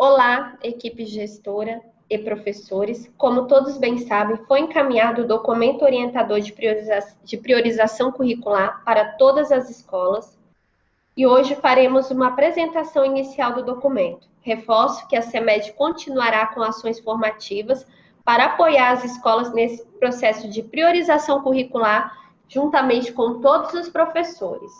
Olá, equipe gestora e professores. Como todos bem sabem, foi encaminhado o documento orientador de priorização curricular para todas as escolas e hoje faremos uma apresentação inicial do documento. Reforço que a CEMED continuará com ações formativas para apoiar as escolas nesse processo de priorização curricular, juntamente com todos os professores.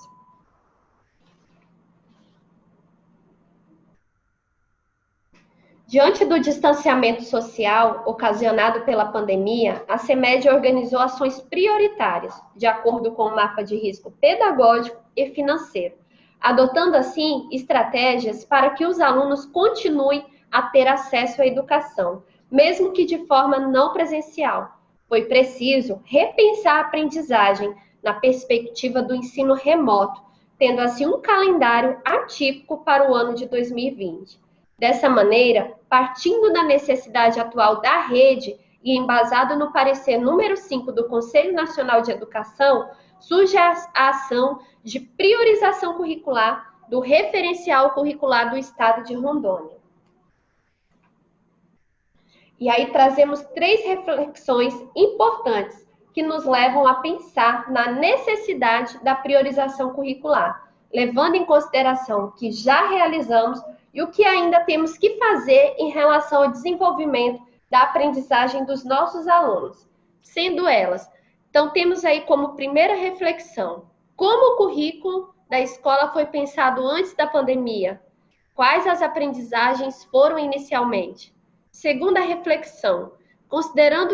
Diante do distanciamento social ocasionado pela pandemia, a CEMED organizou ações prioritárias, de acordo com o mapa de risco pedagógico e financeiro, adotando assim estratégias para que os alunos continuem a ter acesso à educação, mesmo que de forma não presencial. Foi preciso repensar a aprendizagem na perspectiva do ensino remoto, tendo assim um calendário atípico para o ano de 2020. Dessa maneira, partindo da necessidade atual da rede e embasado no parecer número 5 do Conselho Nacional de Educação, surge a ação de priorização curricular do referencial curricular do Estado de Rondônia. E aí trazemos 3 reflexões importantes que nos levam a pensar na necessidade da priorização curricular, levando em consideração o que já realizamos e o que ainda temos que fazer em relação ao desenvolvimento da aprendizagem dos nossos alunos. Sendo elas, então temos aí como primeira reflexão, como o currículo da escola foi pensado antes da pandemia? Quais as aprendizagens foram inicialmente? Segunda reflexão, considerando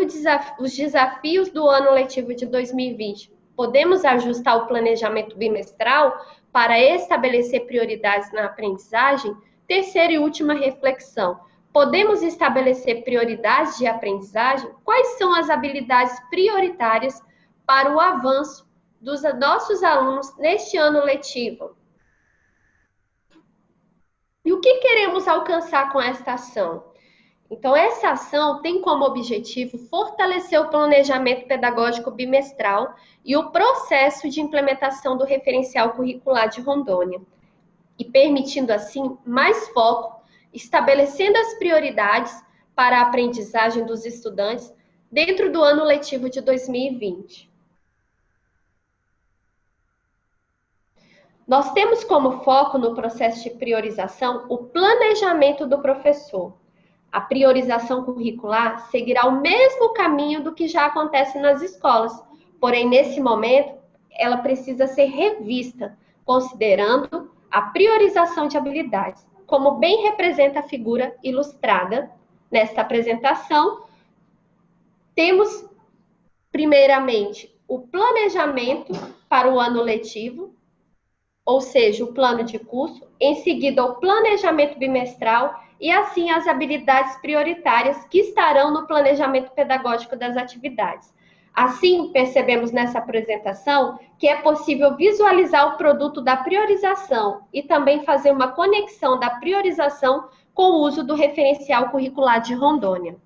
os desafios do ano letivo de 2020, podemos ajustar o planejamento bimestral para estabelecer prioridades na aprendizagem? Terceira e última reflexão, podemos estabelecer prioridades de aprendizagem? Quais são as habilidades prioritárias para o avanço dos nossos alunos neste ano letivo? E o que queremos alcançar com esta ação? Então, essa ação tem como objetivo fortalecer o planejamento pedagógico bimestral e o processo de implementação do referencial curricular de Rondônia, e permitindo, assim, mais foco, estabelecendo as prioridades para a aprendizagem dos estudantes dentro do ano letivo de 2020. Nós temos como foco no processo de priorização o planejamento do professor. A priorização curricular seguirá o mesmo caminho do que já acontece nas escolas, porém, nesse momento, ela precisa ser revista, considerando a priorização de habilidades, como bem representa a figura ilustrada nesta apresentação. Temos, primeiramente, o planejamento para o ano letivo, ou seja, o plano de curso, em seguida o planejamento bimestral e assim as habilidades prioritárias que estarão no planejamento pedagógico das atividades. Assim, percebemos nessa apresentação que é possível visualizar o produto da priorização e também fazer uma conexão da priorização com o uso do referencial curricular de Rondônia.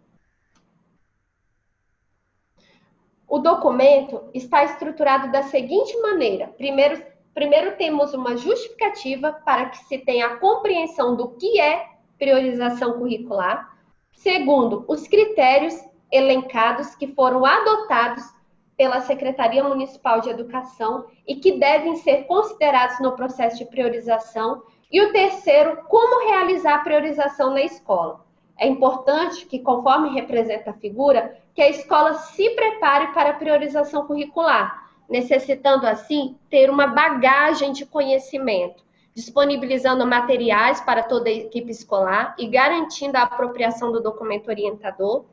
O documento está estruturado da seguinte maneira: Primeiro temos uma justificativa para que se tenha a compreensão do que é priorização curricular. Segundo, os critérios elencados que foram adotados pela Secretaria Municipal de Educação e que devem ser considerados no processo de priorização. E o terceiro, como realizar a priorização na escola. É importante que, conforme representa a figura, que a escola se prepare para a priorização curricular, necessitando, assim, ter uma bagagem de conhecimento, disponibilizando materiais para toda a equipe escolar e garantindo a apropriação do documento orientador,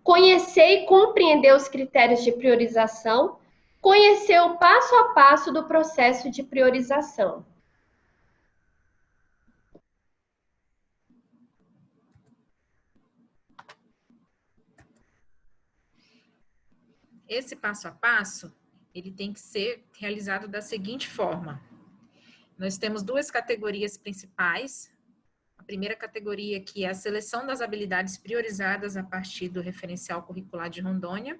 conhecer e compreender os critérios de priorização, conhecer o passo a passo do processo de priorização. Esse passo a passo, ele tem que ser realizado da seguinte forma. Nós temos 2 categorias principais. A primeira categoria, que é a seleção das habilidades priorizadas a partir do referencial curricular de Rondônia,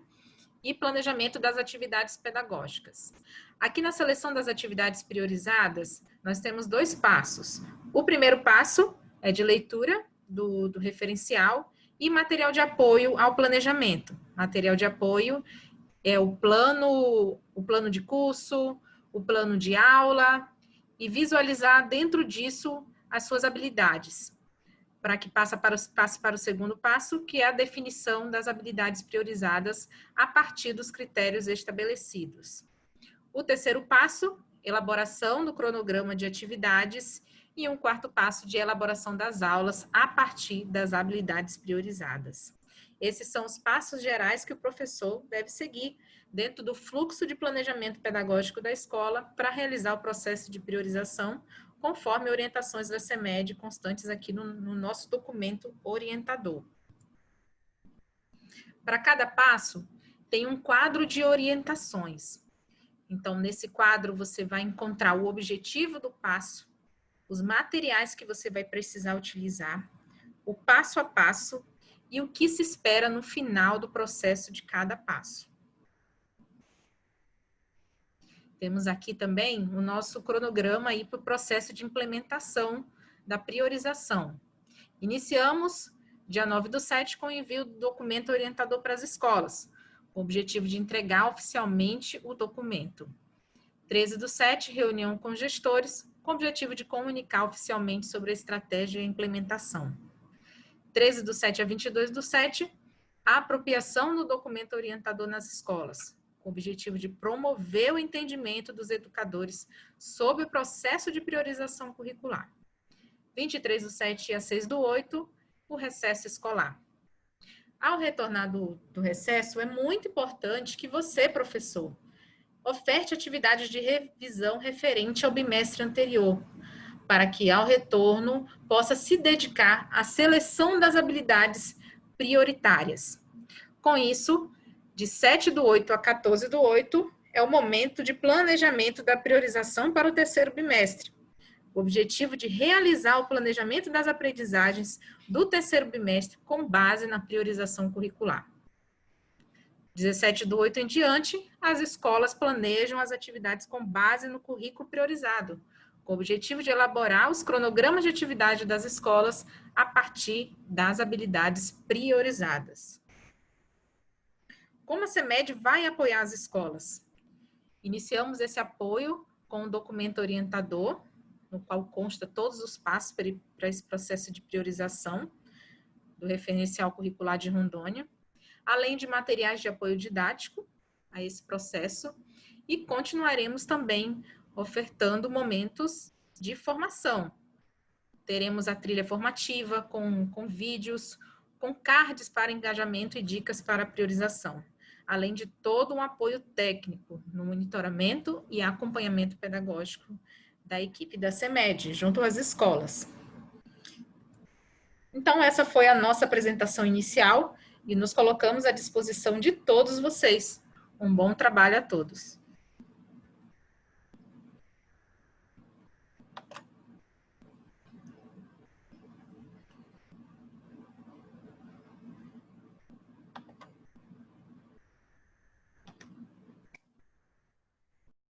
e planejamento das atividades pedagógicas. Aqui na seleção das atividades priorizadas, nós temos 2 passos. O primeiro passo é de leitura do referencial e material de apoio ao planejamento. Material de apoio é o plano de curso, o plano de aula, e visualizar dentro disso as suas habilidades, para que passe para o segundo passo, que é a definição das habilidades priorizadas a partir dos critérios estabelecidos. O terceiro passo, elaboração do cronograma de atividades, e um quarto passo de elaboração das aulas a partir das habilidades priorizadas. Esses são os passos gerais que o professor deve seguir dentro do fluxo de planejamento pedagógico da escola para realizar o processo de priorização, conforme orientações da CEMED constantes aqui no nosso documento orientador. Para cada passo, tem um quadro de orientações. Então, nesse quadro, você vai encontrar o objetivo do passo, os materiais que você vai precisar utilizar, o passo a passo e o que se espera no final do processo de cada passo. Temos aqui também o nosso cronograma aí para o processo de implementação da priorização. Iniciamos dia 9/7 com o envio do documento orientador para as escolas, com o objetivo de entregar oficialmente o documento. 13/7, reunião com gestores, com o objetivo de comunicar oficialmente sobre a estratégia e a implementação. 13/7 a 22/7, a apropriação do documento orientador nas escolas, com o objetivo de promover o entendimento dos educadores sobre o processo de priorização curricular. 23/7 a 6/8, o recesso escolar. Ao retornar do recesso, é muito importante que você, professor, oferte atividades de revisão referente ao bimestre anterior, para que, ao retorno, possa se dedicar à seleção das habilidades prioritárias. Com isso, de 7/8 a 14/8, é o momento de planejamento da priorização para o terceiro bimestre. O objetivo de realizar o planejamento das aprendizagens do terceiro bimestre com base na priorização curricular. 17/8 em diante, as escolas planejam as atividades com base no currículo priorizado, com o objetivo de elaborar os cronogramas de atividade das escolas a partir das habilidades priorizadas. Como a CEMED vai apoiar as escolas? Iniciamos esse apoio com um documento orientador, no qual consta todos os passos para esse processo de priorização do referencial curricular de Rondônia, além de materiais de apoio didático a esse processo, e continuaremos também ofertando momentos de formação. Teremos a trilha formativa com vídeos, com cards para engajamento e dicas para priorização, além de todo um apoio técnico no monitoramento e acompanhamento pedagógico da equipe da CEMED, junto às escolas. Então, essa foi a nossa apresentação inicial e nos colocamos à disposição de todos vocês. Um bom trabalho a todos.